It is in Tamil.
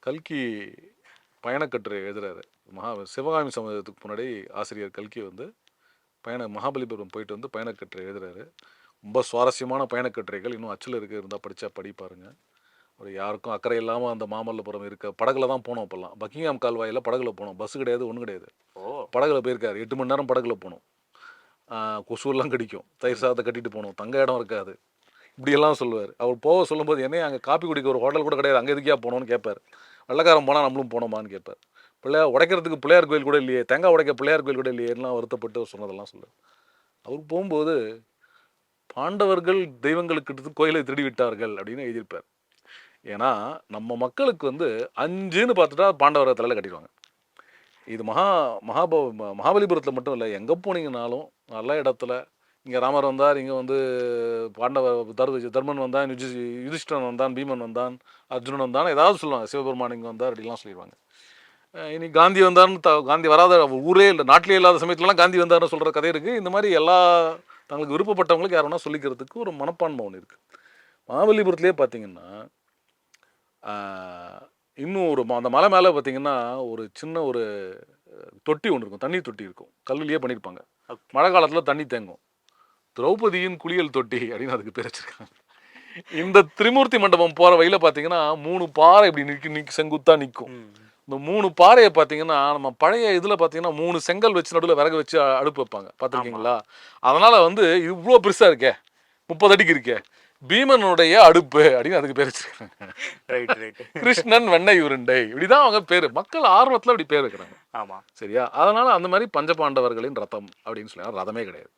கல்கி பயணக்கட்டுரை எழுதுறாரு. சிவகாமி சமுதாயத்துக்கு முன்னாடி ஆசிரியர் கல்கி வந்து மகாபலிபுரம் போயிட்டு வந்து பயணக்கட்டுரை எழுதுறாரு. ரொம்ப சுவாரஸ்யமான பயணக்கட்டுரைகள் இன்னும் அச்சில் இருந்தால் படித்தா படிப்பாருங்க. ஒரு யாருக்கும் அக்கறை இல்லாமல் அந்த மாமல்லபுரம் படகுல தான் போனோம். அப்போல்லாம் பக்கிங்ஹாம் கால்வாயில் படகுல போனோம். பஸ்ஸு கிடையாது, ஒன்றும் கிடையாது. படகுல போயிருக்காரு. 8 மணி நேரம் படகுல போனோம். கொசுவெல்லாம் கடிக்கும். தயிர் சாதத்தை கட்டிட்டு போனோம். தங்க இடம் இருக்காது. இப்படியெல்லாம் சொல்லுவார். அவர் போக சொல்லும்போது என்னைய அங்கே காப்பி குடிக்க ஒரு ஹோட்டல் கூட கிடையாது, அங்கே எதுக்கியா போனோன்னு கேட்பார். வெள்ளக்காரன் போனால் நம்மளும் போனோமான்னு கேட்பார். உடைக்கிறதுக்கு பிள்ளையார் கோயில் கூட இல்லையே, தேங்காய் உடைக்க பிள்ளையார் கோயில் கூட இல்லையேலாம் வருத்தப்பட்டு சொன்னதெல்லாம் சொல்லுவார். அவர் போகும்போது பாண்டவர்கள் தெய்வங்களுக்கு கோயிலை திருடி விட்டார்கள் அப்படின்னு எழுதியிருப்பார். ஏன்னா நம்ம மக்களுக்கு வந்து 5ன்னு பார்த்துட்டா பாண்டவரை தலையில் கட்டிடுவாங்க. இது மகாபலிபுரத்தில் மட்டும் இல்லை, எங்கே போனீங்கன்னாலும் நல்ல இடத்துல இங்கே ராமர் வந்தார், இங்கே வந்து தர்மன் வந்தான், யுதிஷ்டன் வந்தான், பீமன் வந்தான், அர்ஜுனன் வந்தான், ஏதாவது சொல்லுவாங்க. சிவபெருமான் இங்கே வந்தார் அப்படிலாம் சொல்லிடுவாங்க. இனி காந்தி வந்தார்னு காந்தி வராத ஊரே இல்லை, நாட்டிலே இல்லாத சமயத்துலலாம் காந்தி வந்தார்னு சொல்கிற கதை இருக்குது. இந்த மாதிரி எல்லா தங்களுக்கு விருப்பப்பட்டவங்களுக்கு யார் வேணால் சொல்லிக்கிறதுக்கு ஒரு மனப்பான்மை ஒன்று இருக்குது. மகாபலிபுரத்துலேயே பார்த்தீங்கன்னா இன்னும் அந்த மலை மேலே பார்த்தீங்கன்னா ஒரு சின்ன ஒரு தொட்டி ஒன்று இருக்கும், தண்ணி தொட்டி இருக்கும், கல்லுலேயே பண்ணியிருப்பாங்க. மழை காலத்தில் தண்ணி தேங்கும். திரௌபதியின் குளியல் தொட்டி அப்படின்னு அதுக்கு பேர் வச்சிருக்காங்க. இந்த திரிமூர்த்தி மண்டபம் போகிற வழியில் பார்த்தீங்கன்னா 3 பாறை இப்படி செங்குத்தாக நிற்கும். இந்த 3 பாறையை பார்த்தீங்கன்னா நம்ம பழைய இதில் பார்த்தீங்கன்னா 3 செங்கல் வச்சு நடுவில் விறகு வச்சு அடுப்பு வைப்பாங்க, பார்த்துருக்கீங்களா? அதனால் வந்து இவ்வளோ பெருசாக இருக்கே, 30 அடிக்கு இருக்கே, பீமனுடைய அடுப்பு அப்படின்னு அதுக்கு பேர் வச்சிருக்காங்க. கிருஷ்ணன் வெண்ணெய் உருண்டை, இப்படிதான் அவங்க பேரு. மக்கள் ஆர்வத்தில் அப்படி பேர் வைக்கிறாங்க. ஆமா, சரியா? அதனால அந்த மாதிரி பஞ்சபாண்டவர்களின் ரதம் அப்படின்னு சொல்லி ரதமே கிடையாது.